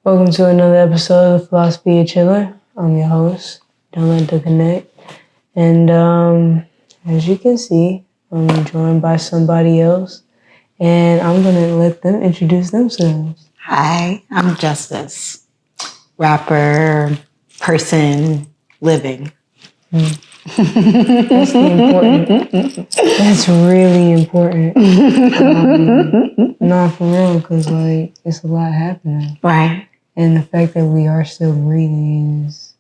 Welcome to another episode of Philosophy of Chillin. I'm your host, Don't Let the Connect. And as you can see, I'm joined by somebody else, and I'm going to let them introduce themselves. Hi, I'm Justice. Rapper, person, living. That's the important. That's really important. No, for real, because it's a lot happening. Right. And the fact that we are still breathing is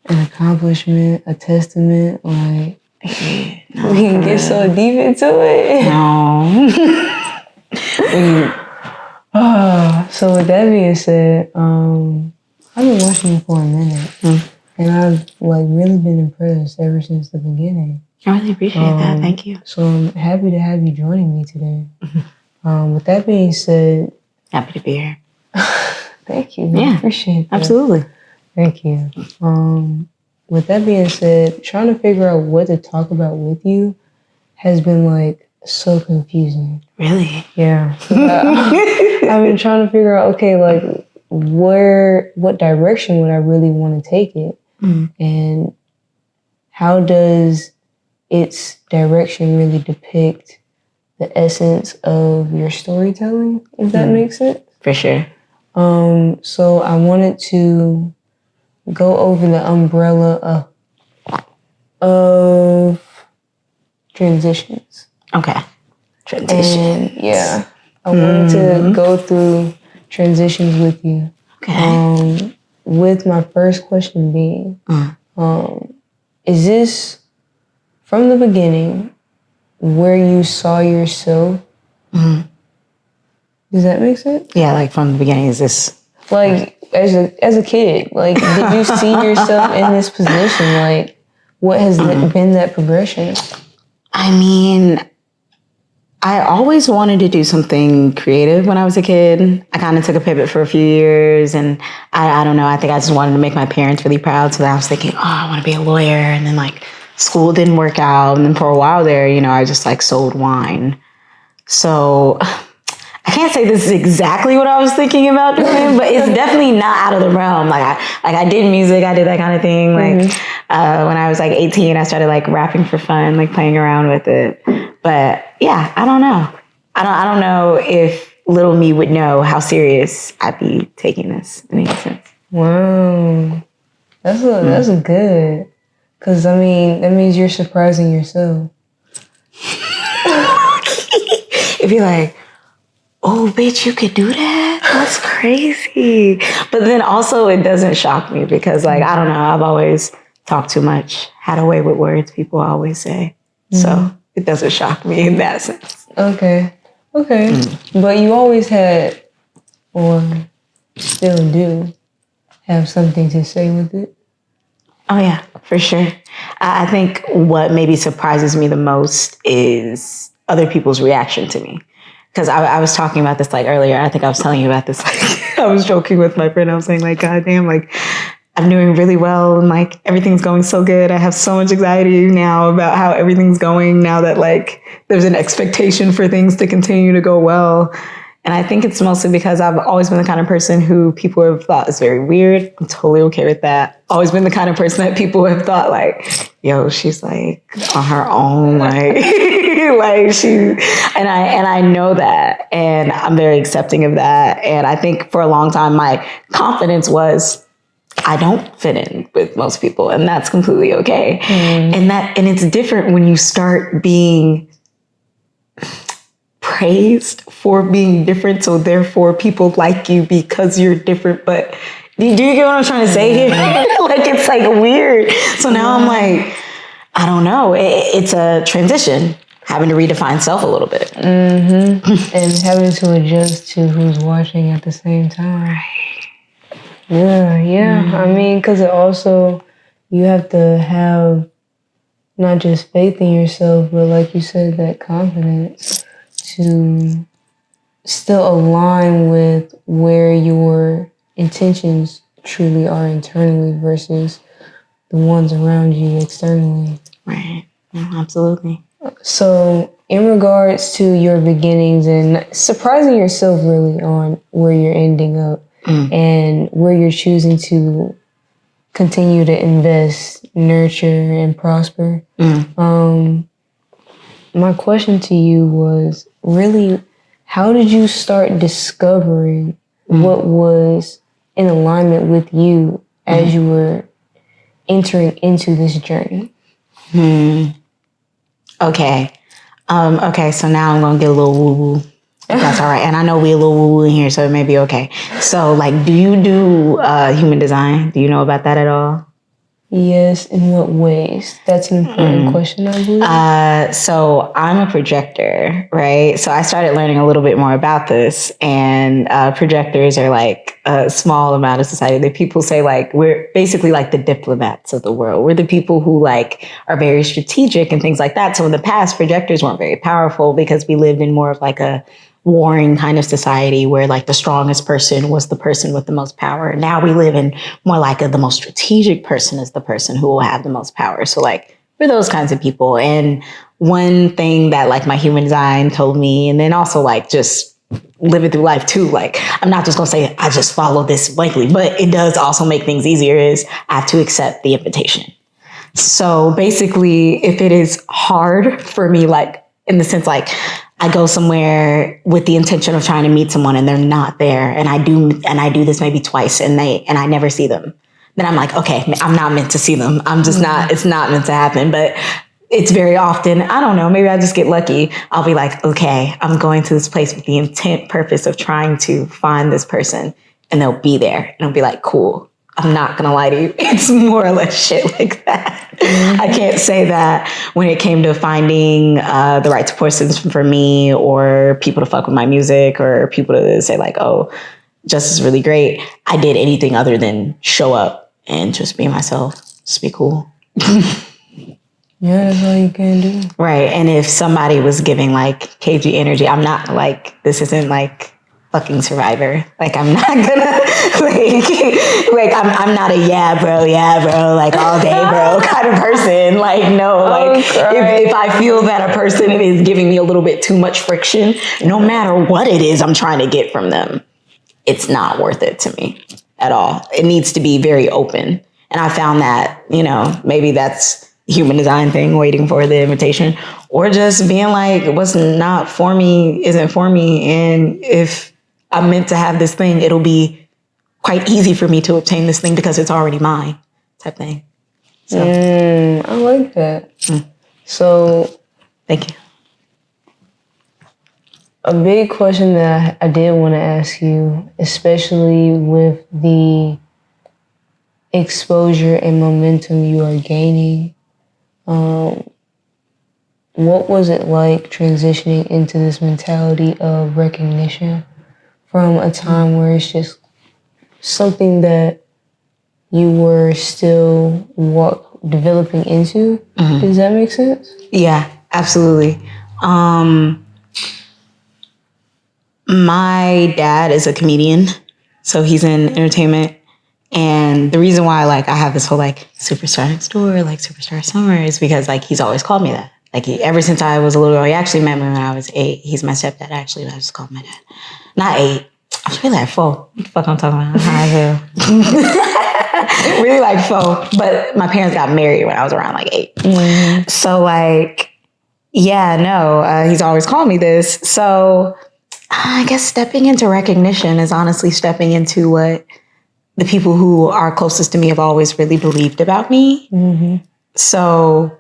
an accomplishment, a testament. We can get so deep into it. No. So with that being said, I've been watching you for a minute, and I've really been impressed ever since the beginning. I really appreciate that. Thank you. So I'm happy to have you joining me today. With that being said, Happy to be here. thank you. Yeah, I appreciate that. Absolutely. Thank you. With that being said, trying to figure out what to talk about with you has been so confusing. Really? Yeah. I've been trying to figure out, what direction would I really want to take it? And how does its direction really depict the essence of your storytelling, if that makes sense? For sure. So I wanted to go over the umbrella of transitions. Okay. Transition. And I wanted to go through transitions with you. Okay. With my first question being, is this from the beginning where you saw yourself? Does that make sense? Yeah, from the beginning, is this... As a kid, did you see yourself in this position? What has been that progression? I mean, I always wanted to do something creative when I was a kid. I kind of took a pivot for a few years, and I don't know, I think I just wanted to make my parents really proud. So I was thinking, I want to be a lawyer. And then school didn't work out. And then for a while there, I just sold wine. So I can't say this is exactly what I was thinking about doing, but it's definitely not out of the realm. I did music, I did that kind of thing. When I was 18, I started rapping for fun, playing around with it. But yeah, I don't know. I don't know if little me would know how serious I'd be taking this in any sense. Wow, that's a good. Because that means you're surprising yourself. It'd be oh, bitch, you could do that? That's crazy. But then also it doesn't shock me because I don't know, I've always talked too much, had a way with words, people always say. So it doesn't shock me in that sense. Okay. But you always had, or still do, have something to say with it. Oh yeah, for sure. I think what maybe surprises me the most is other people's reaction to me. Because I was talking about this earlier. I think I was telling you about this. I was joking with my friend. I was saying God damn, I'm doing really well and everything's going so good. I have so much anxiety now about how everything's going now that there's an expectation for things to continue to go well. And I think it's mostly because I've always been the kind of person who people have thought is very weird. I'm totally okay with that. Always been the kind of person that people have thought yo, she's on her own, and I know that, and I'm very accepting of that. And I think for a long time, my confidence was I don't fit in with most people, and that's completely okay. And it's different when you start being praised for being different, so therefore people like you because you're different. But do you get what I'm trying to say here? It's weird. So now I'm I don't know. It's a transition, having to redefine self a little bit. And having to adjust to who's watching at the same time. Right. Yeah. Because it also, you have to have not just faith in yourself, but like you said, that confidence to still align with where your intentions truly are internally versus the ones around you externally. Right. Yeah, absolutely. So in regards to your beginnings and surprising yourself really on where you're ending up, and where you're choosing to continue to invest, nurture, and prosper. My question to you was really, how did you start discovering what was in alignment with you as you were entering into this journey? Okay. Okay, so now I'm gonna get a little woo-woo, if that's all right. And I know we a little woo-woo in here, so it may be okay. So, like, do you do human design? Do you know about that at all? Yes, in what ways? That's an important question, I believe. So I'm a projector, right? So I started learning a little bit more about this, and projectors are like a small amount of society. The people say like we're basically like the diplomats of the world. We're the people who like are very strategic and things like that. So in the past, projectors weren't very powerful because we lived in more of like a warring kind of society where like the strongest person was the person with the most power. Now we live in more like the most strategic person is the person who will have the most power. So like we're those kinds of people. And one thing that like my human design told me, and then also like just living through life too, like I'm not just gonna say I just follow this blankly, but it does also make things easier is I have to accept the invitation. So basically, if it is hard for me, like in the sense like I go somewhere with the intention of trying to meet someone and they're not there, and I do this maybe twice and I never see them, then I'm like, okay, I'm not meant to see them. I'm just not, it's not meant to happen. But it's very often, I don't know, maybe I just get lucky. I'll be like, okay, I'm going to this place with the intent, purpose of trying to find this person, and they'll be there. And I'll be like, cool. I'm not gonna lie to you. It's more or less shit like that. I can't say that when it came to finding the right persons for me, or people to fuck with my music, or people to say like, oh, Just is really great. I did anything other than show up and just be myself, just be cool. Yeah, that's all you can do. Right. And if somebody was giving like KG energy, I'm not like, this isn't like fucking Survivor. Like I'm not gonna I'm not a yeah bro, like all day bro kind of person. Like no, like if I feel that a person is giving me a little bit too much friction, no matter what it is I'm trying to get from them, it's not worth it to me at all. It needs to be very open. And I found that, maybe that's human design thing, waiting for the invitation, or just being like, what's not for me isn't for me. And if I'm meant to have this thing, it'll be quite easy for me to obtain this thing because it's already mine, type thing. So I like that. So thank you. A big question that I did want to ask you, especially with the exposure and momentum you are gaining, what was it like transitioning into this mentality of recognition from a time where it's just something that you were still developing into? Does that make sense? Yeah, absolutely. My dad is a comedian, so he's in entertainment. And the reason why I have this whole superstar next door, superstar summer is because he's always called me that. Ever since I was a little girl, he actually met me when I was 8. He's my stepdad actually, but I just called my dad. Not 8. I was really 4. What the fuck I'm talking about? High as hell. Really 4. But my parents got married when I was around 8. Mm-hmm. So he's always called me this. So I guess stepping into recognition is honestly stepping into what the people who are closest to me have always really believed about me. Mm-hmm. So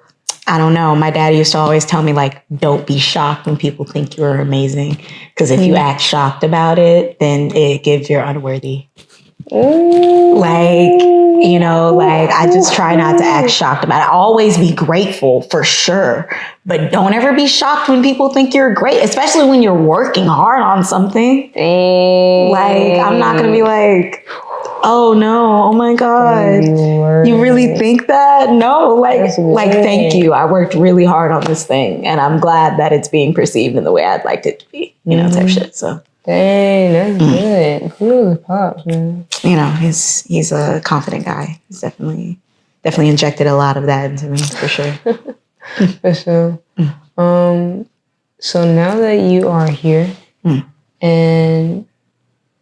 I don't know. My dad used to always tell me don't be shocked when people think you're amazing. Because if you act shocked about it, then it gives you're unworthy. I just try not to act shocked about it. Always be grateful for sure. But don't ever be shocked when people think you're great, especially when you're working hard on something. I'm not going to be oh no, oh my God. You really think that? No, thank you. I worked really hard on this thing and I'm glad that it's being perceived in the way I'd like it to be, type shit. So. Dang, that's good. Kudos to Pops, man. He's a confident guy. He's definitely injected a lot of that into me, for sure. For sure. So now that you are here and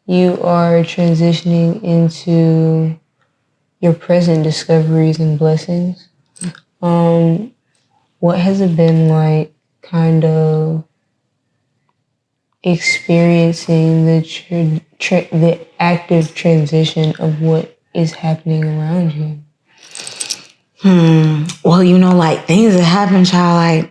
you are transitioning into your present discoveries and blessings, what has it been like kind of experiencing the active transition of what is happening around you? Well, you know, like things that happen, child, like,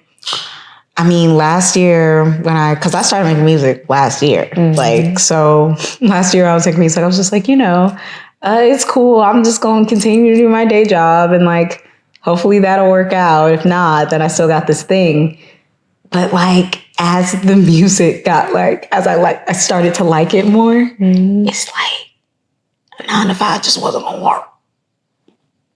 I mean, last year because I started making music last year. Like, so last year I was making music. I was just like, it's cool. I'm just going to continue to do my day job and like, hopefully that'll work out. If not, then I still got this thing. But like, as the music got like, I started to like it more, it's like 9 to 5 just wasn't gonna work.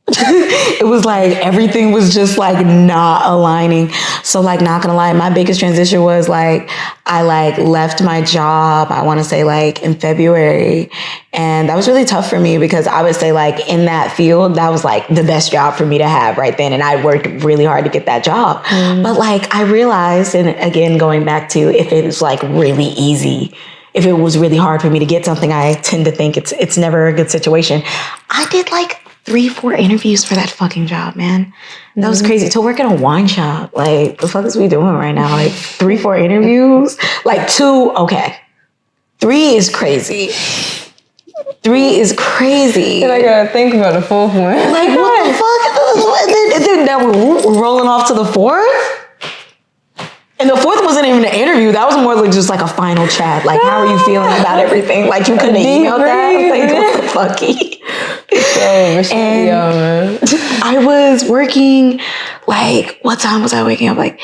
It was like everything was just like not aligning. So like, not gonna lie, my biggest transition was like I like left my job, I want to say like in February, and that was really tough for me because I would say like in that field that was like the best job for me to have right then, and I worked really hard to get that job. But like I realized, and again going back to if it was like really easy, if it was really hard for me to get something, I tend to think it's never a good situation. I did like 3-4 interviews for that fucking job, man. That was crazy. To work in a wine shop, like, the fuck is we doing right now? Like, 3-4 interviews? Like, 2, okay. 3 is crazy. 3 is crazy. And I gotta think about the 4th one. Like, what the fuck? And then now we're rolling off to the 4th? And the 4th wasn't even an interview. That was more like just like a final chat. Like, how are you feeling about everything? Like, you couldn't have emailed that? Like, what the fucky? And I was working, like, what time was I waking up? Like,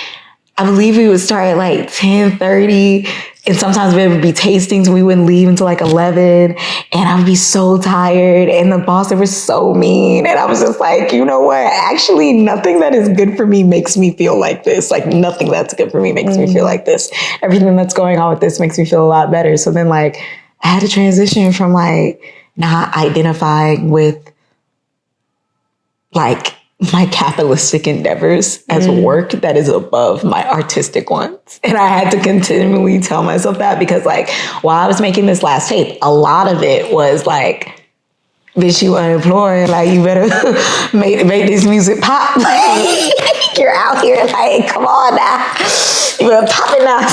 I believe we would start at like 10:30, and sometimes it would be tastings. We wouldn't leave until like 11, and I would be so tired, and the boss, they were so mean, and I was just like, you know what? Actually, nothing that is good for me makes me feel like this. Like, nothing that's good for me makes me feel like this. Everything that's going on with this makes me feel a lot better. So then, like, I had to transition from like not identifying with like my capitalistic endeavors as work that is above my artistic ones. And I had to continually tell myself that because like while I was making this last tape, a lot of it was like, bitch, you unemployed, like you better make this music pop. Like, you're out here, like, come on now. You better pop it now.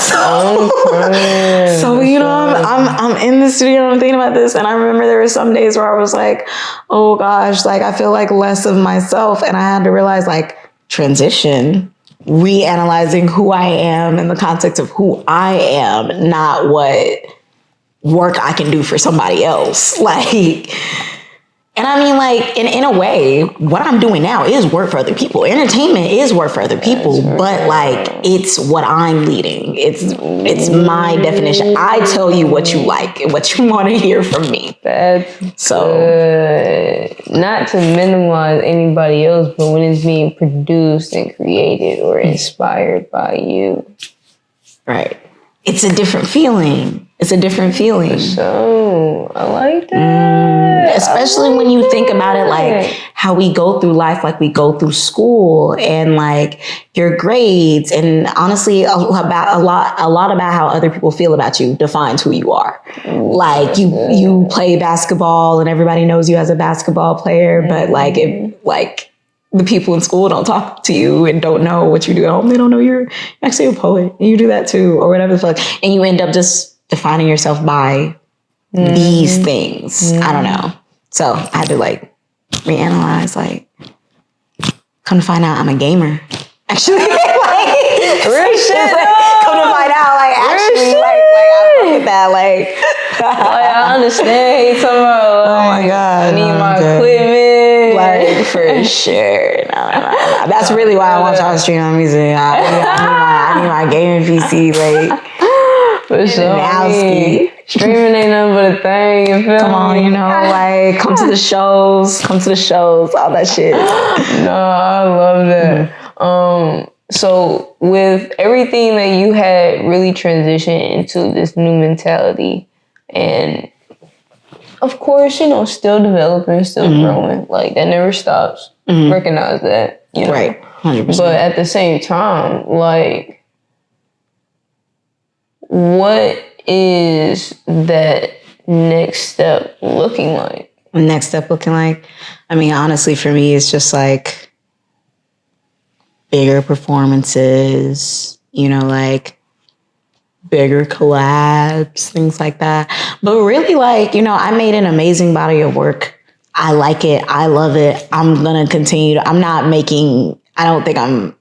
So you know, I'm in the studio and I'm thinking about this, and I remember there were some days where I was like, oh gosh, like I feel like less of myself, and I had to realize like transition, reanalyzing who I am in the context of who I am, not what work I can do for somebody else. Like, and I mean, like, in a way, what I'm doing now is work for other people. Entertainment is work for other people, but like, it's what I'm leading. It's my definition. I tell you what you like and what you want to hear from me. That's so good. Not to minimize anybody else, but when it's being produced and created or inspired by you. Right. It's a different feeling. It's a different feeling. So I like that. Especially when you think about it, like how we go through life, like we go through school and like your grades, and honestly, a lot about how other people feel about you defines who you are. Like you play basketball and everybody knows you as a basketball player, but like the people in school don't talk to you and don't know what you do at home. They don't know you're actually a poet and you do that too, or whatever the fuck. And you end up just defining yourself by these things. I don't know. So I had to like reanalyze, like, come to find out I'm a gamer. Actually, like, real shit. Like, come to find out, like, actually, like I fuck with that, like. Like, I understand. He's talking about, like, oh my God, I need my equipment. Like, for sure. No. That's really why I want y'all to stream my music. I need my gaming PC, like. For sure. Streaming ain't nothing but a thing. You feel Come on, you know, like, come to the shows, all that shit. No, I love that. So with everything that you had really transitioned into this new mentality, and of course, you know, still developing, still growing, like that never stops. Recognize that, you know. Right, 100%. But at the same time, like, what is that next step looking like? Next step looking like? I mean, honestly, for me, it's just like bigger performances, like bigger collabs, things like that. But really, like, I made an amazing body of work. I like it. I love it. I'm going to continue. I'm not making, I don't think I'm,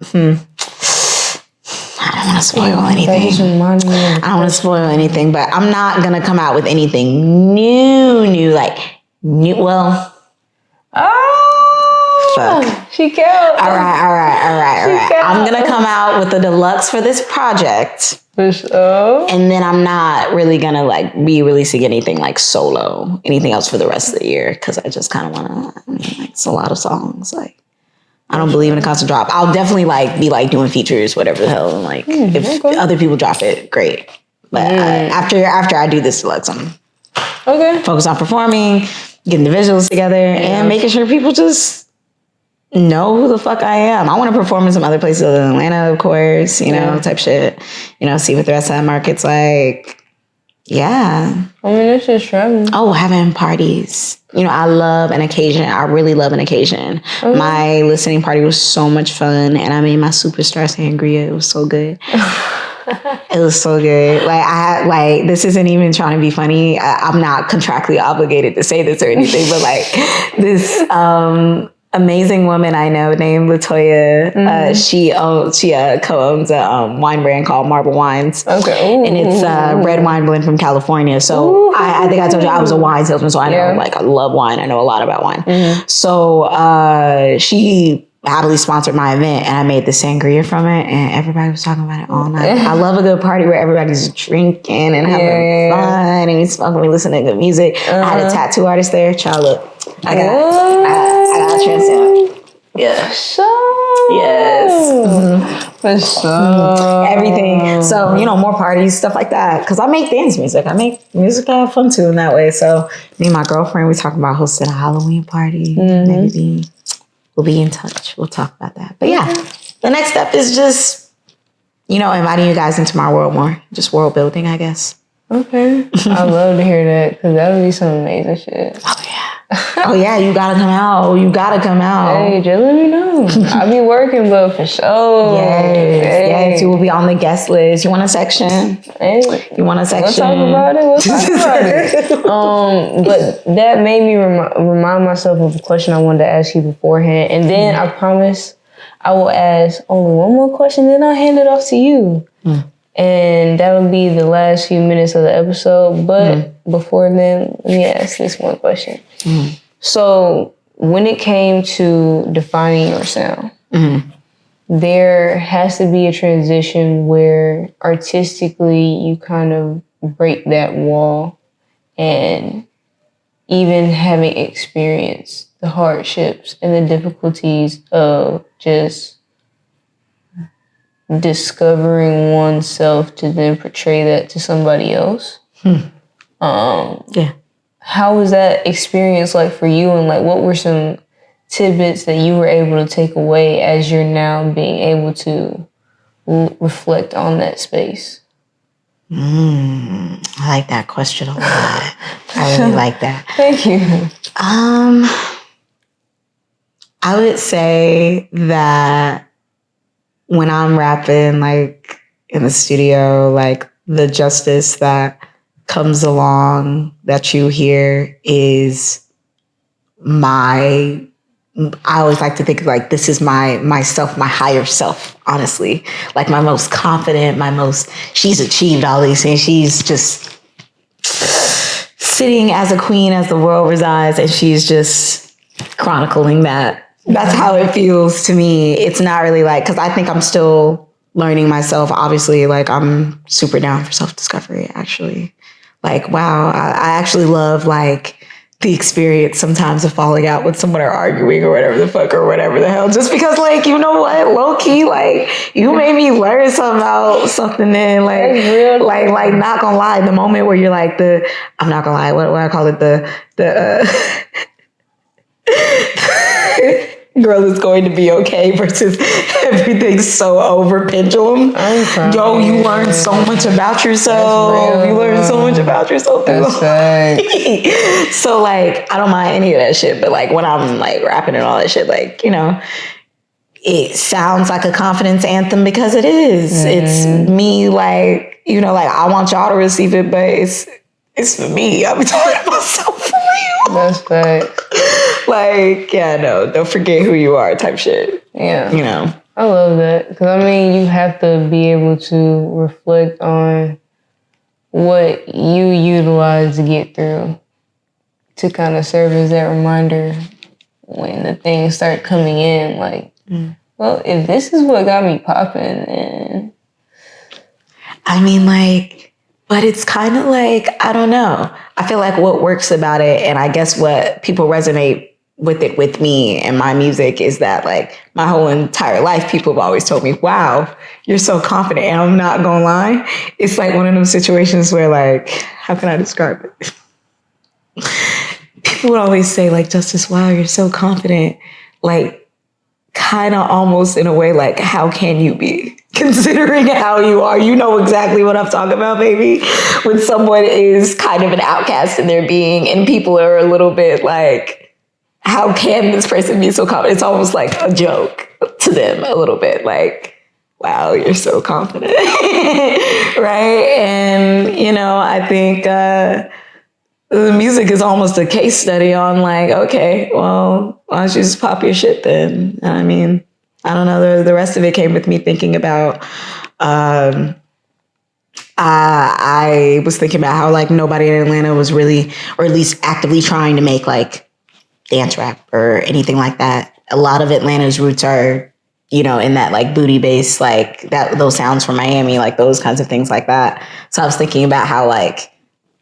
I don't want to spoil anything. I don't want to spoil anything, but I'm not going to come out with anything new, well. Oh, she killed. All right. I'm going to come out with the deluxe for this project. For sure. And then I'm not really going to be releasing anything solo, anything else for the rest of the year. Cause I just kind of want to, it's a lot of songs. I don't believe in a constant drop. I'll definitely be doing features, whatever the hell. And if other people drop it, great. But after I do this deluxe, I'm focused on performing, getting the visuals together, and making sure people just know who the fuck I am. I want to perform in some other places other than Atlanta, of course, type shit. See what the rest of that market's like. Yeah. I mean, it's just traveling. Oh, having parties. I love an occasion. I really love an occasion. My listening party was so much fun, and I made my superstar sangria. It was so good. It was so good. This isn't even trying to be funny. I'm not contractually obligated to say this or anything, but this amazing woman I know named Latoya. She co-owns a wine brand called Marble Wines. Okay. Ooh, and it's a red wine blend from California. So I think I told you I was a wine salesman, so I know I love wine. I know a lot about wine. So she happily sponsored my event, and I made the sangria from it, and everybody was talking about it all night. I love a good party where everybody's drinking and having fun, and we smoking, we listening to good music. I had a tattoo artist there. Child, look, I got a transcend. Yeah. Yes. For sure. Everything. So, more parties, stuff like that. Because I make dance music. I make music I have fun too in that way. So me and my girlfriend, we talking about hosting a Halloween party. Maybe we'll be in touch. We'll talk about that. But yeah, the next step is just, inviting you guys into my world more. Just world building, I guess. Okay. I'd love to hear that, because that would be some amazing shit. Oh yeah, you gotta come out. Hey, just let me know. I'll be working, but for sure. Yes, you will be on the guest list. You want a section? Hey. You want a section? We'll talk about it. But that made me remind myself of a question I wanted to ask you beforehand. And then I promise I will ask only one more question, then I'll hand it off to you. And that'll be the last few minutes of the episode. But before then, let me ask this one question. So when it came to defining your sound, there has to be a transition where artistically you kind of break that wall, and even having experienced the hardships and the difficulties of just discovering oneself to then portray that to somebody else. How was that experience like for you, and what were some tidbits that you were able to take away as you're now being able to reflect on that space? I like that question a lot. I really like that. Thank you. I would say that when I'm rapping, in the studio, the justice that comes along that you hear is I always like to think this is myself, my higher self, honestly. My most confident, she's achieved all these things. She's just sitting as a queen as the world resides, and she's just chronicling that. That's how it feels to me. It's not really because I think I'm still learning myself. Obviously, I'm super down for self-discovery, actually. Wow, I actually love the experience sometimes of falling out with someone or arguing or whatever the fuck or whatever the hell. Just because you know what, low key, you made me learn something about something. Then not gonna lie, the moment where you're I'm not gonna lie, what I call it, the girl is going to be okay versus everything's so over pendulum. Yo, you learn so much about yourself. You learn so much about yourself. So like, I don't mind any of that shit, but like when I'm like rapping and all that shit, like, you know, it sounds like a confidence anthem because it is. It's me, like, you know, like I want y'all to receive it, but it's for me. I'm talking about myself for real. That's facts. Like, yeah, no, don't forget who you are type shit. Yeah. You know. I love that. Because, I mean, you have to be able to reflect on what you utilize to get through to kind of serve as that reminder when the things start coming in. Like, well, if this is what got me popping, then... I mean, like, but it's kind of like, I don't know. I feel like what works about it, and I guess what people resonate with it with me and my music is that, like, my whole entire life, people have always told me, wow, you're so confident. And I'm not gonna lie. It's like one of those situations where, like, how can I describe it? People would always say, like, Justice, wow, you're so confident. Like, kind of almost in a way, like, how can you be? Considering how you are, you know exactly what I'm talking about, baby. When someone is kind of an outcast in their being and people are a little bit like, how can this person be so confident? It's almost like a joke to them a little bit. Like, wow, you're so confident. Right? And, you know, I think the music is almost a case study on like, okay, well, why don't you just pop your shit then? I mean, I don't know. The rest of it came with me thinking about, I was thinking about how like nobody in Atlanta was really, or at least actively trying to make like dance rap or anything like that. A lot of Atlanta's roots are, you know, in that like booty bass, like that, those sounds from Miami, like those kinds of things like that. So I was thinking about how like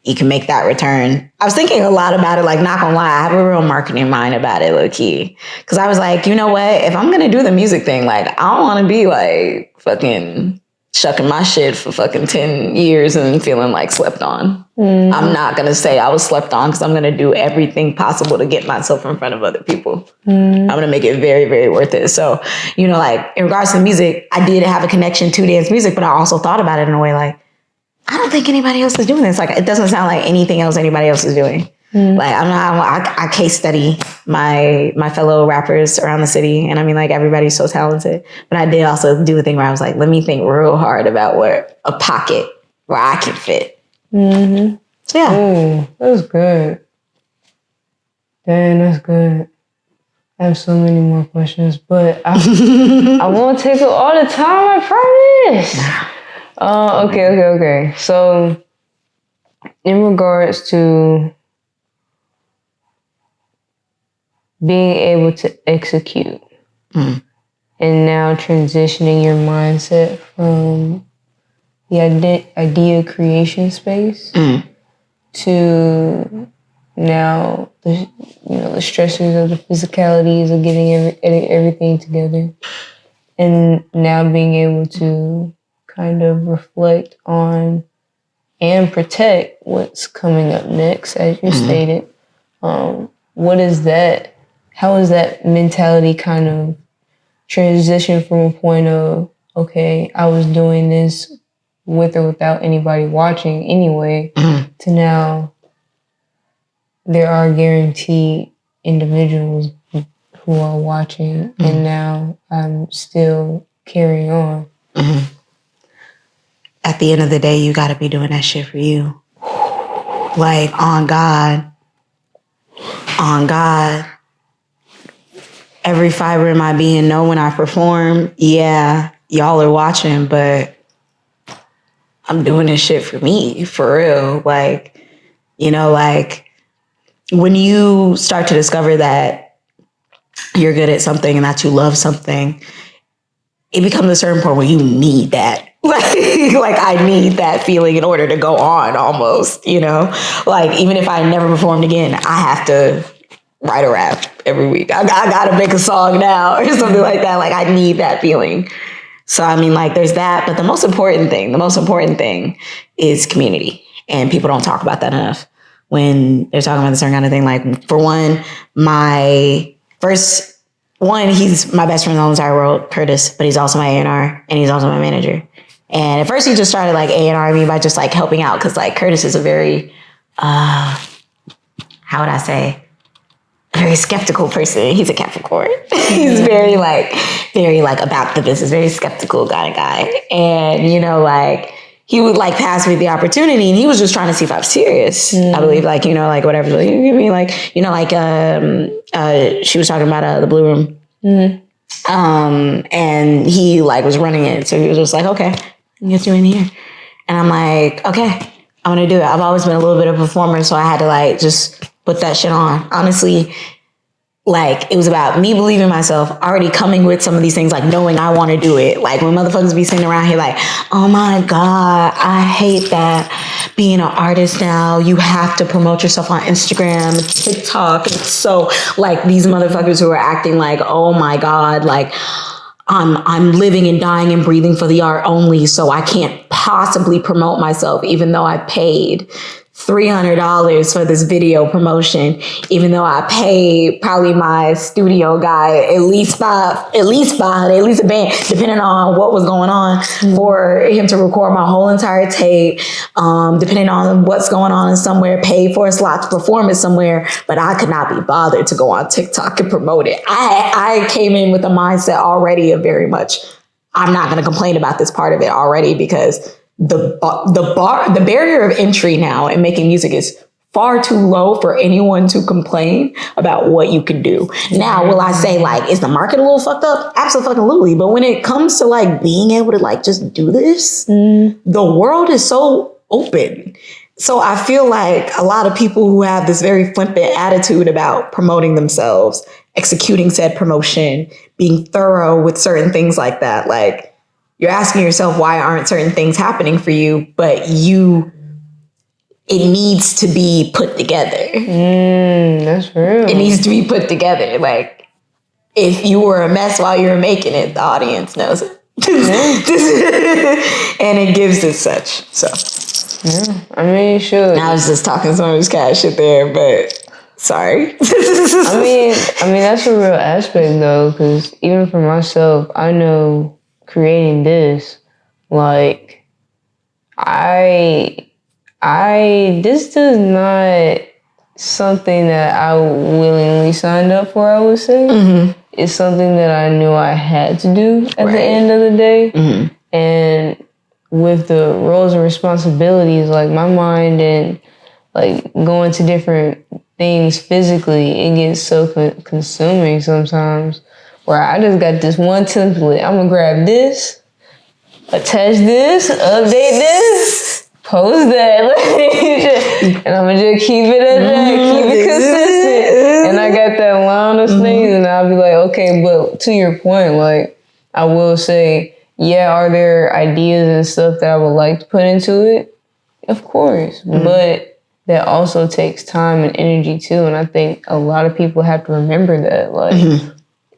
you can make that return. I was thinking a lot about it, like not gonna lie, I have a real marketing mind about it, low key. Cause I was like, you know what? If I'm gonna do the music thing, like I don't wanna be like fucking shucking my shit for fucking 10 years and feeling like slept on. I'm not going to say I was slept on because I'm going to do everything possible to get myself in front of other people. I'm going to make it very, very worth it. So, you know, like in regards to music, I did have a connection to dance music, but I also thought about it in a way like, I don't think anybody else is doing this. Like, it doesn't sound like anything else anybody else is doing. Like, I case study my fellow rappers around the city. And I mean, like, everybody's so talented. But I did also do a thing where I was like, let me think real hard about where a pocket where I can fit. So, yeah. Oh, that's good. Dang, that's good. I have so many more questions, but I won't take up all the time, I promise. Okay. So, in regards to being able to execute and now transitioning your mindset from the idea creation space to now the stressors of the physicalities of getting everything together, and now being able to kind of reflect on and protect what's coming up next, as you stated. What is that? How is that mentality kind of transition from a point of, okay, I was doing this with or without anybody watching anyway, to now there are guaranteed individuals who are watching, and now I'm still carrying on. At the end of the day, you got to be doing that shit for you. Like, on God. Every fiber in my being know when I perform, yeah, y'all are watching, but I'm doing this shit for me, for real. Like, you know, like when you start to discover that you're good at something and that you love something, it becomes a certain point where you need that. Like I need that feeling in order to go on almost, you know? Like, even if I never performed again, I have to write a rap every week. I gotta make a song now or something like that. Like, I need that feeling. So, I mean, like, there's that. But the most important thing is community. And people don't talk about that enough when they're talking about the certain kind of thing. Like, for one, my first one, he's my best friend in the whole entire world, Curtis, but he's also my A&R and he's also my manager. And at first he just started like A&R me by just like helping out. Cause like Curtis is a very, how would I say? A very skeptical person. He's a Capricorn. He's very like about the business, very skeptical kind of guy. And, you know, like he would like pass me the opportunity and he was just trying to see if I was serious. I believe like, you know, like whatever. Like, you mean like, you know, like, she was talking about the Blue Room. And he like was running it. So he was just like, okay, get you in here. And I'm like, okay, I'm going to do it. I've always been a little bit of a performer. So I had to like just put that shit on. Honestly, like, it was about me believing in myself, already coming with some of these things, like knowing I want to do it. Like when motherfuckers be sitting around here like, oh my God, I hate that being an artist now. You have to promote yourself on Instagram, TikTok. It's so like these motherfuckers who are acting like, oh my God, like I'm living and dying and breathing for the art only. So I can't possibly promote myself, even though I paid $300 for this video promotion, even though I paid probably my studio guy at least a band, depending on what was going on, for him to record my whole entire tape, depending on what's going on in somewhere, pay for a slot to perform it somewhere, but I could not be bothered to go on TikTok and promote it. I came in with a mindset already of very much, I'm not going to complain about this part of it already, because the barrier of entry now in making music is far too low for anyone to complain about what you can do. Now, will I say like, is the market a little fucked up? Absolutely. But when it comes to like being able to like just do this, the world is so open. So I feel like a lot of people who have this very flippant attitude about promoting themselves, executing said promotion, being thorough with certain things like that, like, you're asking yourself, why aren't certain things happening for you? But it needs to be put together. That's real. It needs to be put together. Like, if you were a mess while you were making it, the audience knows it. And it gives it such. So, yeah, I mean, sure. I was just talking some of this kind of shit there, but sorry. I mean, that's a real aspect though, because even for myself, I know creating this, like, this is not something that I willingly signed up for, I would say. It's something that I knew I had to do at the end of the day. And with the roles and responsibilities, like my mind and like going to different things physically, it gets so consuming sometimes, where I just got this one template. I'm gonna grab this, attach this, update this, post that, and I'm gonna just keep it at that, keep it consistent. And I got that line of things, and I'll be like, okay, but to your point, like, I will say, yeah, are there ideas and stuff that I would like to put into it? Of course, but that also takes time and energy too. And I think a lot of people have to remember that, like,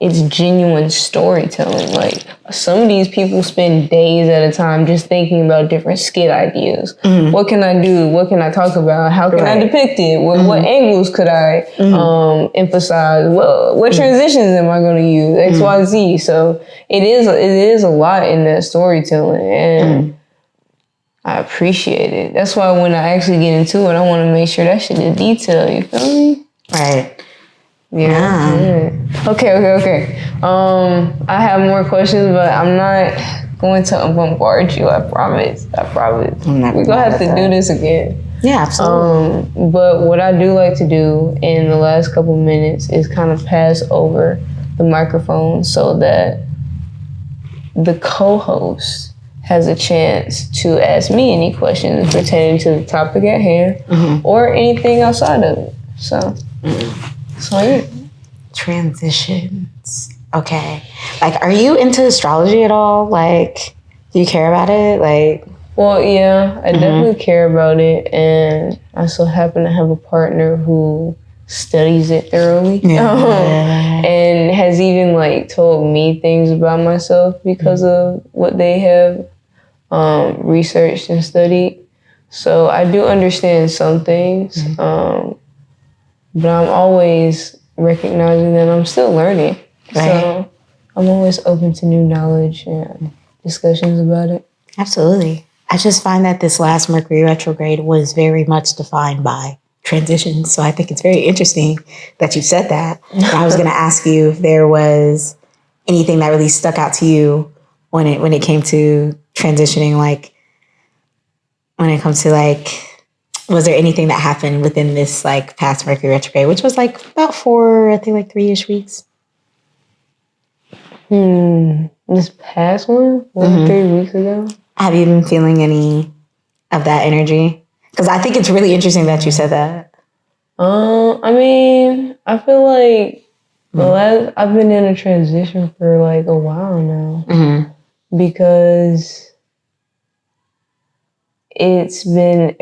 it's genuine storytelling. Like, some of these people spend days at a time just thinking about different skit ideas. What can I do? What can I talk about? How can I depict it? What angles could I emphasize? What transitions am I going to use? X, Y, Z. So it is a lot in that storytelling, and I appreciate it. That's why when I actually get into it, I want to make sure that shit is detailed. You feel me? Right. Yeah. Okay. I have more questions, but I'm not going to bombard you. I promise. We're gonna have to do this again. Yeah, absolutely. But what I do like to do in the last couple minutes is kind of pass over the microphone so that the co-host has a chance to ask me any questions pertaining to the topic at hand or anything outside of it. So. Sweet. Transitions. Okay. Like, are you into astrology at all? Like, do you care about it? Like, well, yeah, I definitely care about it, and I so happen to have a partner who studies it thoroughly, and has even like told me things about myself because of what they have researched and studied. So I do understand some things. But I'm always recognizing that I'm still learning. Right. So I'm always open to new knowledge and discussions about it. Absolutely. I just find that this last Mercury retrograde was very much defined by transitions. So I think it's very interesting that you said that. And I was going to ask you if there was anything that really stuck out to you when it came to transitioning, like when it comes to like, was there anything that happened within this like past Mercury retrograde, which was like about 3-ish weeks? This past one, 3 weeks ago. Have you been feeling any of that energy? Because I think it's really interesting that you said that. I mean, I feel like I've been in a transition for like a while now because it's been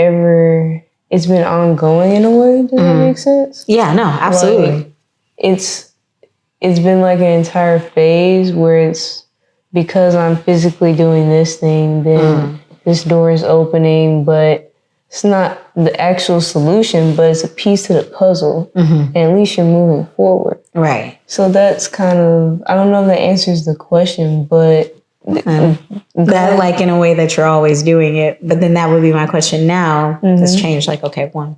ongoing in a way. Does that make sense? Yeah, no, absolutely. Like, it's been like an entire phase where it's because I'm physically doing this thing, then this door is opening, but it's not the actual solution, but it's a piece to the puzzle. And at least you're moving forward. Right. So that's kind of, I don't know if that answers the question, but that like in a way that you're always doing it. But then that would be my question now. Has changed. Like, okay, one,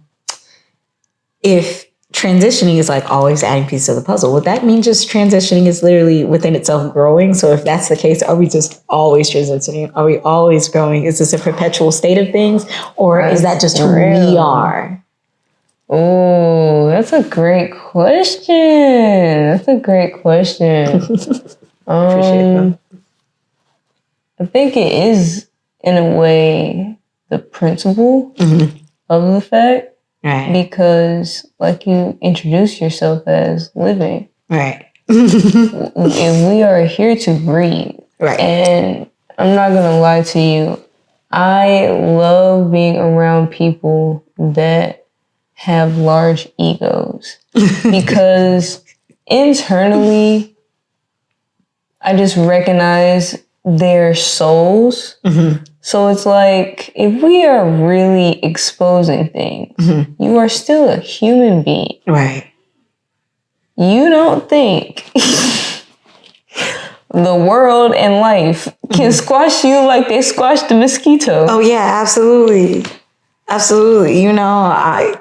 if transitioning is like always adding pieces of the puzzle, would that mean just transitioning is literally within itself growing? So if that's the case, are we just always transitioning? Are we always growing? Is this a perpetual state of things? Or is that just who we are? Oh, that's a great question. Appreciate that. I think it is, in a way, the principle of the fact. Right. Because, like you introduce yourself as living. Right. And we are here to breathe. Right. And I'm not going to lie to you. I love being around people that have large egos. Because internally, I just recognize their souls. So it's like, if we are really exposing things, you are still a human being. Right. You don't think the world and life can squash you like they squashed the mosquito. Oh yeah, absolutely. Absolutely. You know, I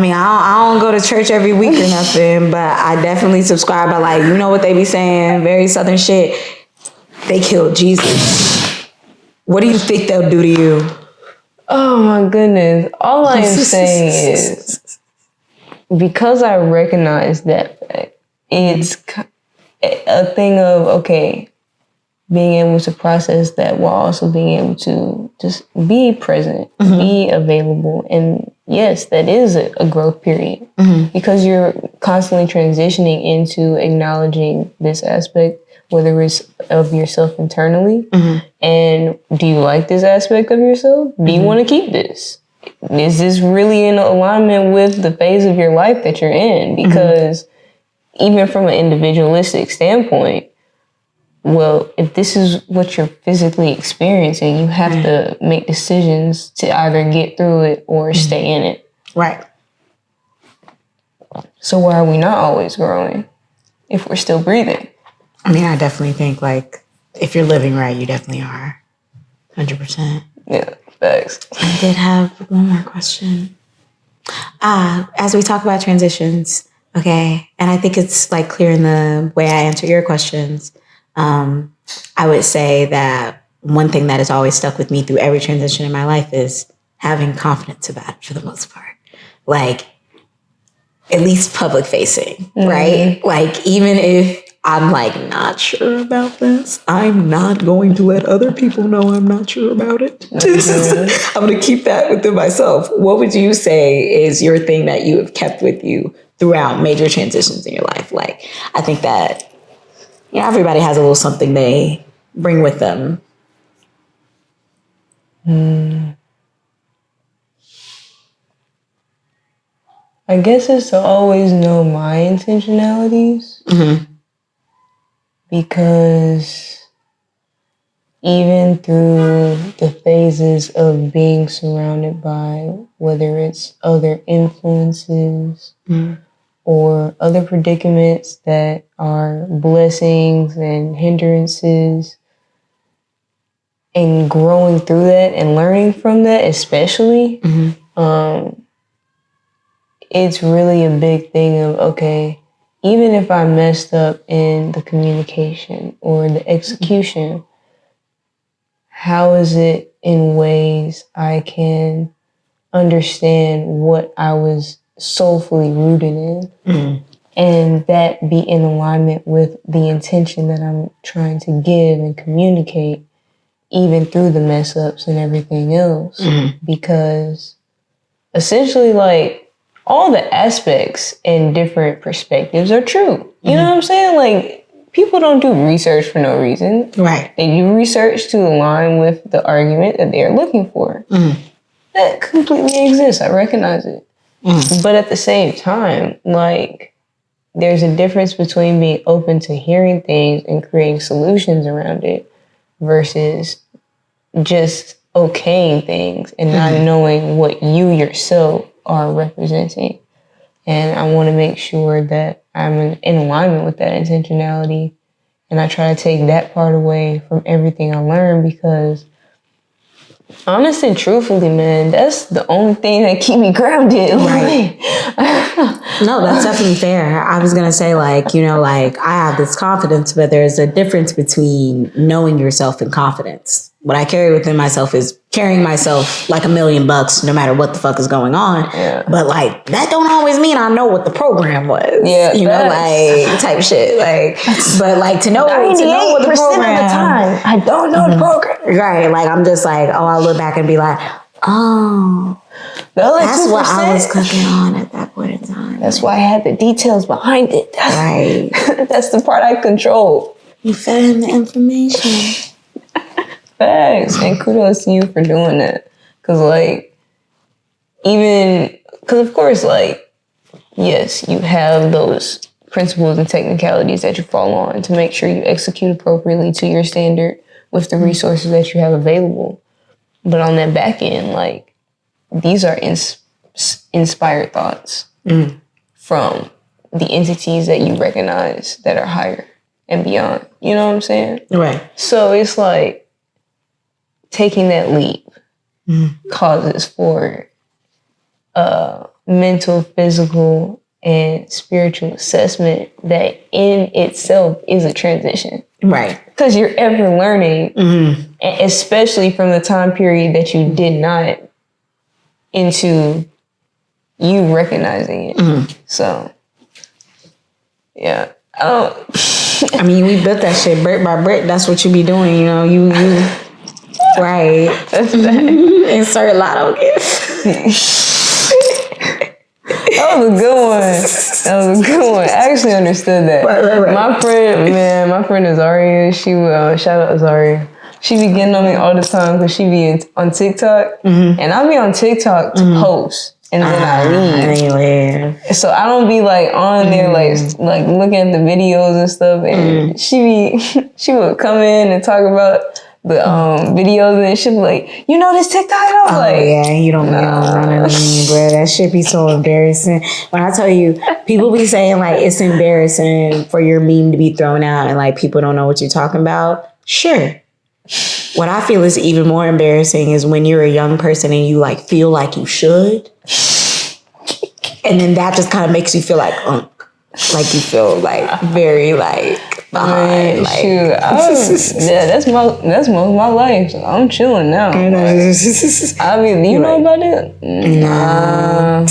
mean, I don't go to church every week or nothing, but I definitely subscribe by like, you know what they be saying, very Southern shit. They killed Jesus. What do you think they'll do to you? Oh my goodness. All I am saying is, because I recognize that fact, it's a thing of, okay, being able to process that while also being able to just be present, be available. And yes, that is a growth period because you're constantly transitioning into acknowledging this aspect, whether it's of yourself internally. And do you like this aspect of yourself? Do you want to keep this? Is this really in alignment with the phase of your life that you're in? Because even from an individualistic standpoint, well, if this is what you're physically experiencing, you have to make decisions to either get through it or stay in it. Right. So why are we not always growing if we're still breathing? I mean, I definitely think like if you're living right, you definitely are. 100%. Yeah, thanks. I did have one more question. As we talk about transitions, okay, and I think it's like clear in the way I answer your questions. I would say that one thing that has always stuck with me through every transition in my life is having confidence about it for the most part. Like, at least public facing, right? Like, even if I'm like not sure about this, I'm not going to let other people know I'm not sure about it. I'm going to keep that within myself. What would you say is your thing that you have kept with you throughout major transitions in your life? Like, I think that, you know, everybody has a little something they bring with them. I guess it's to always know my intentionalities. Because even through the phases of being surrounded by, whether it's other influences or other predicaments that are blessings and hindrances, and growing through that and learning from that, especially, it's really a big thing of, okay, even if I messed up in the communication or the execution, how is it in ways I can understand what I was soulfully rooted in, and that be in alignment with the intention that I'm trying to give and communicate, even through the mess ups and everything else. Because essentially, like, all the aspects and different perspectives are true. You know what I'm saying? Like, people don't do research for no reason. Right. They do research to align with the argument that they're looking for. That completely exists. I recognize it. But at the same time, like, there's a difference between being open to hearing things and creating solutions around it versus just okaying things and not knowing what you yourself are representing. And I want to make sure that I'm in alignment with that intentionality. And I try to take that part away from everything I learn, because honestly, truthfully, man, that's the only thing that keep me grounded. Right. No, that's definitely fair. I was going to say, like, you know, like, I have this confidence, but there's a difference between knowing yourself and confidence. What I carry within myself is carrying myself like $1,000,000 no matter what the fuck is going on. Yeah. But like, that don't always mean I know what the program was. Yeah, you know, like, type shit. Like, but like, to know what the program of the time, I don't know the program. Right. Like, I'm just like, oh, I'll look back and be like, oh, that's 2%. what I was cooking on at that point in time. That's why I had the details behind it. Right. That's the part I control. You fed in the information. Facts. And kudos to you for doing that. Because, like, because of course, like, yes, you have those principles and technicalities that you fall on to make sure you execute appropriately to your standard with the resources that you have available. But on that back end, like, these are inspired thoughts from the entities that you recognize that are higher and beyond. You know what I'm saying? Right. So it's like taking that leap causes for mental, physical, and spiritual assessment that in itself is a transition. Right. Because you're ever learning, and especially from the time period that you did not, into you recognizing it. So, yeah. I mean, we built that shit brick by brick. That's what you be doing, you know. You right. Insert lotto gift. That was a good one. I actually understood that. Right. My friend Azaria, she would, shout out Azaria. She be getting on me all the time because she be on TikTok. And I be on TikTok to post. And then I leave. So I don't be like on there like looking at the videos and stuff. And she would come in and talk about the videos, and she be like, you know this TikTok? I was like, yeah, you don't know none of me, bro. That shit be so embarrassing. When I tell you, people be saying like it's embarrassing for your meme to be thrown out and like people don't know what you're talking about. Sure. What I feel is even more embarrassing is when you're a young person and you like feel like you should. And then that just kind of makes you feel like like you feel like very like behind. Like, shoot, that's most of my life. So I'm chilling now. I mean, you know about it? Nah.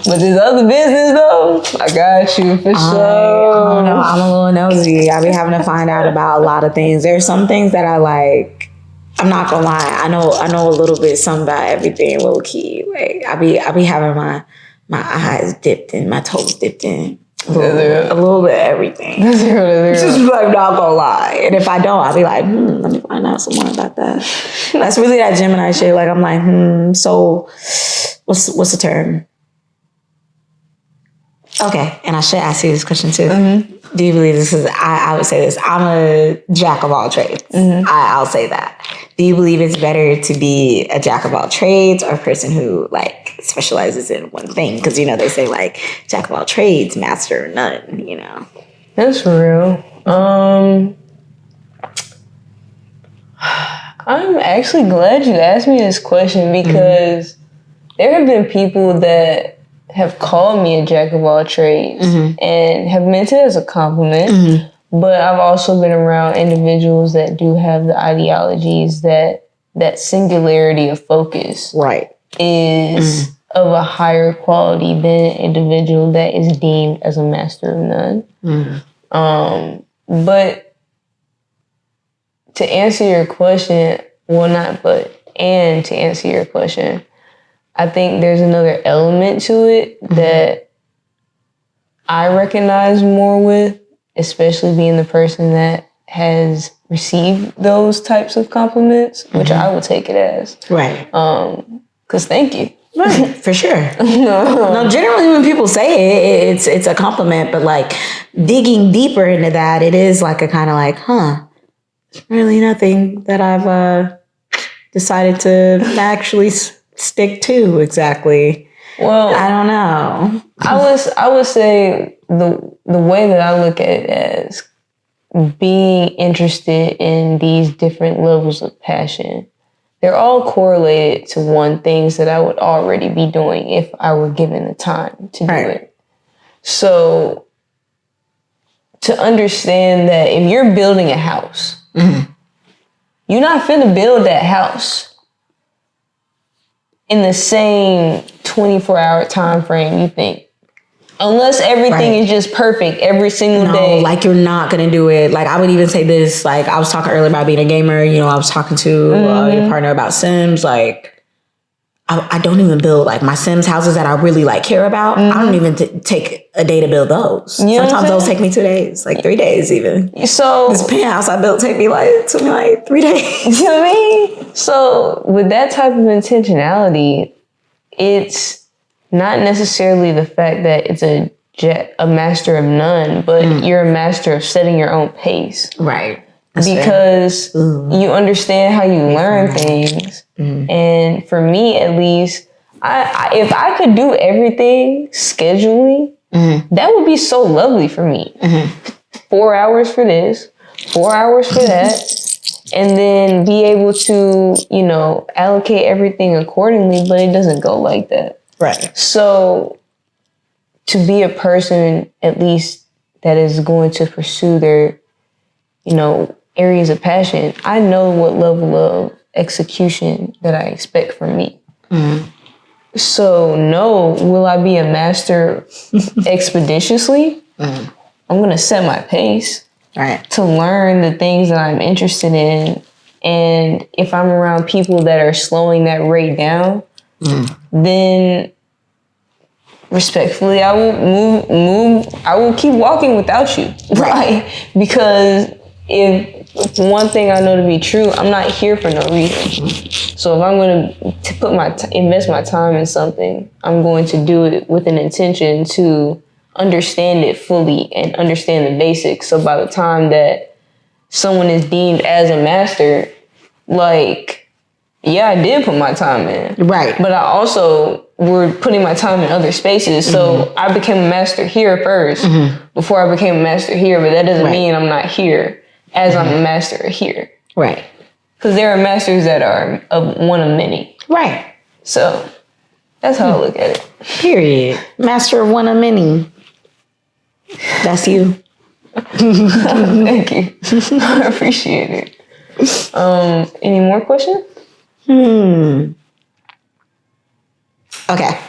But this other business though, I got you for sure. I don't know. I'm a little nosy. I be having to find out about a lot of things. There's some things that I like. I'm not gonna lie. I know a little bit something about everything, low key. Like I be having my eyes dipped in, my toes dipped in. A little bit of everything. Just like not gonna lie. And if I don't, I'll be like, let me find out some more about that. That's really that Gemini shit. Like I'm like, so what's the term? Okay, and I should ask you this question too. Do you believe this is, I would say this, I'm a jack of all trades. I'll say that. Do you believe it's better to be a jack of all trades or a person who like specializes in one thing. Because, you know, they say like jack of all trades, master of none, you know. That's real. I'm actually glad you asked me this question because there have been people that have called me a jack of all trades and have meant it as a compliment. But I've also been around individuals that do have the ideologies that singularity of focus is of a higher quality than an individual that is deemed as a master of none. But to answer your question, and to answer your question, I think there's another element to it that I recognize more with, especially being the person that has received those types of compliments, which I would take it as. Right. Because thank you. Right, for sure. No, generally when people say it, it's a compliment, but like digging deeper into that, it is like a kind of like, really nothing that I've decided to actually stick to exactly. Well, I don't know. I would say the way that I look at it as being interested in these different levels of passion, they're all correlated to one things that I would already be doing if I were given the time to do it. So to understand that if you're building a house, you're not finna build that house in the same 24-hour time frame you think. Unless everything is just perfect every single day. Like you're not going to do it. Like I would even say this, like I was talking earlier about being a gamer. You know, I was talking to your partner about Sims. Like I don't even build like my Sims houses that I really like care about. I don't even take a day to build those. Sometimes those take me 2 days, like 3 days even. So this penthouse I built took me like 3 days. You know what I mean? So with that type of intentionality, it's not necessarily the fact that it's a master of none, but you're a master of setting your own pace. Right. Because you understand how you learn things. And for me, at least, if I could do everything schedulely, that would be so lovely for me. 4 hours for this, 4 hours for that, and then be able to, you know, allocate everything accordingly, but it doesn't go like that. Right. So to be a person, at least, that is going to pursue their, you know, areas of passion, I know what level of execution that I expect from me. So no, will I be a master expeditiously? I'm going to set my pace to learn the things that I'm interested in. And if I'm around people that are slowing that rate down, then respectfully, I will I will keep walking without you. Because if one thing I know to be true, I'm not here for no reason. So if I'm going to invest my time in something, I'm going to do it with an intention to understand it fully and understand the basics. So by the time that someone is deemed as a master, like, yeah, I did put my time in. Right. But I also were putting my time in other spaces. So I became a master here first before I became a master here. But that doesn't mean I'm not here as I'm a master here. Right. Because there are masters that are one of many. Right. So that's how I look at it. Period. Master of one of many. That's you. Thank you. I appreciate it. Any more questions? Okay.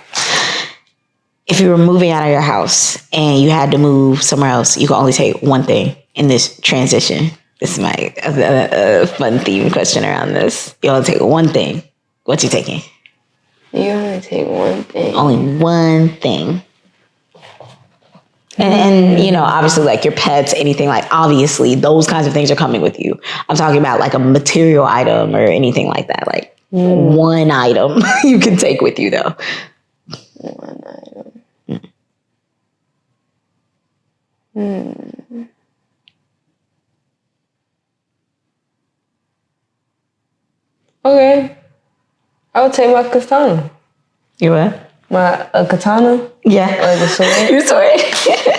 If you were moving out of your house and you had to move somewhere else, you could only take one thing in this transition. This is my fun theme question around this. You only take one thing. What you taking? You only take one thing. Only one thing. And, you know, obviously, like your pets, anything, like obviously those kinds of things are coming with you. I'm talking about like a material item or anything like that. Like one item you can take with you, though. One item. Okay. I would take my katana. You what? A katana? Yeah. Like a sword? You sword?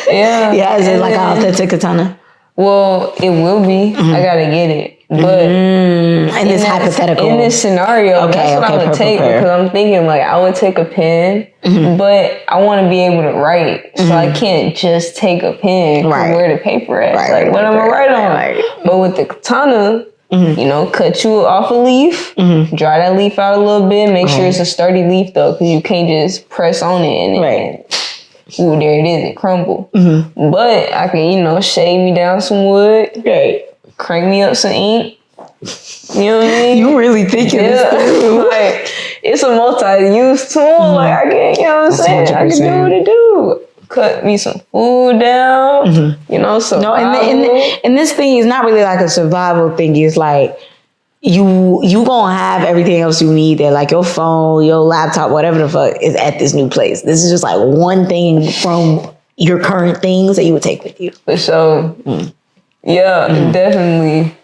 Yeah. Yeah, is it like an authentic katana? Well, it will be. I gotta get it. But in this hypothetical. In this scenario, that's what I would take because I'm thinking like I would take a pen, but I want to be able to write. So I can't just take a pen because where the paper at? Like what am I write on? But with the katana, you know, cut you off a leaf, dry that leaf out a little bit, make sure it's a sturdy leaf though, because you can't just press on it and ooh, there it is, it crumble. But I can, you know, shave me down some wood, crank me up some ink. You know what I mean? You really thinking this through. Like, it's a multi-use tool. Like, I can, you know what I'm saying? 100%. I can do what it do. Cut me some food down, you know, survival. No, and this thing is not really like a survival thing. It's like, you gonna have everything else you need there, like your phone, your laptop, whatever the fuck is at this new place. This is just like one thing from your current things that you would take with you. For sure. Yeah, definitely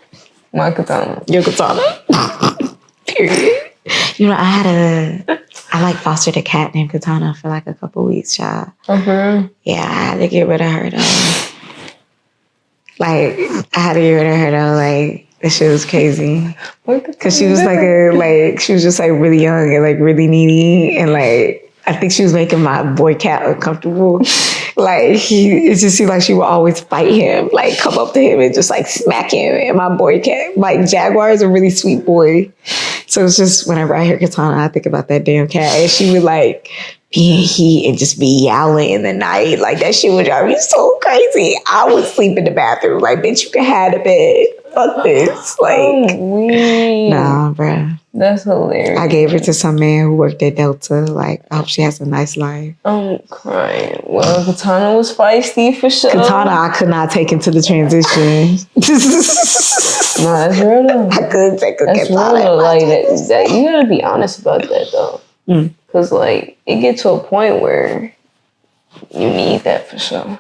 my katana. Your katana. Period. You know, I like fostered a cat named Katana for like a couple weeks, child. Okay. Yeah, I had to get rid of her though. Like, I had to get rid of her though, like, that shit was crazy. Cause she was she was just like really young and like really needy. And like, I think she was making my boy cat uncomfortable. Like it just seemed like she would always fight him, like come up to him and just like smack him. And my boy cat, like Jaguar is a really sweet boy. So it's just whenever I hear Katana, I think about that damn cat. And she would like be in heat and just be yowling in the night. Like that shit would drive me so crazy. I would sleep in the bathroom. Like, bitch, you can have the bed. Fuck this. Like, nah, bruh. That's hilarious. I gave her to some man who worked at Delta. Like, I hope she has a nice life. I'm crying. Well, Katana was feisty for sure. Katana, I could not take into the transition. No, that's real though. I couldn't take a That's Katana. Real though. Like that, you gotta be honest about that though. Cause like it gets to a point where you need that for sure.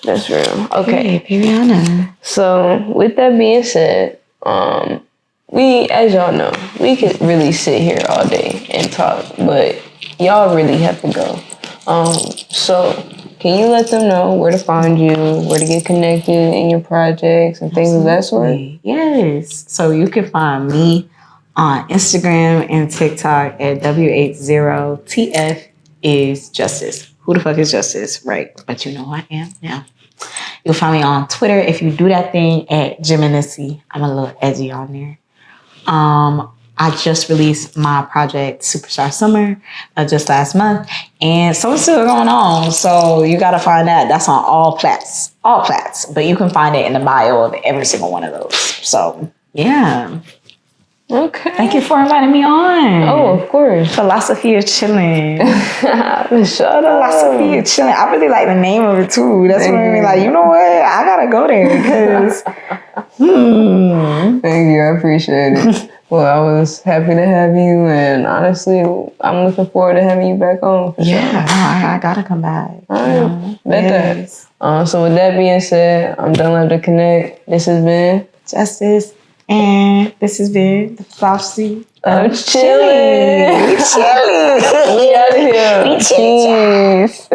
That's real. Okay. Hey, Periana. So with that being said, we, as y'all know, we could really sit here all day and talk, but y'all really have to go. So can you let them know where to find you, where to get connected in your projects and things of that sort? Yes. So you can find me on Instagram and TikTok at W80TF is Justice. Who the fuck is Justice? Right. But you know who I am now. You'll find me on Twitter if you do that thing at Jiminisi. I'm a little edgy on there. I just released my project Superstar Summer just last month, and so it's still going on. So you gotta find that. That's on all plats, but you can find it in the bio of every single one of those. So yeah. Okay. Thank you for inviting me on. Oh, of course. Philosophy of Chillin. Shut up. Philosophy of Chillin. I really like the name of it too. That's what made me like, you know what? I gotta go there because. Thank you. I appreciate it. Well, I was happy to have you, and honestly, I'm looking forward to having you back on. Yeah, I gotta come back. All right, bet that. So with that being said, I'm done left to connect. This has been Justice, and this has been the Philosophy of Chillin. Chillin. We out of here. Cheers.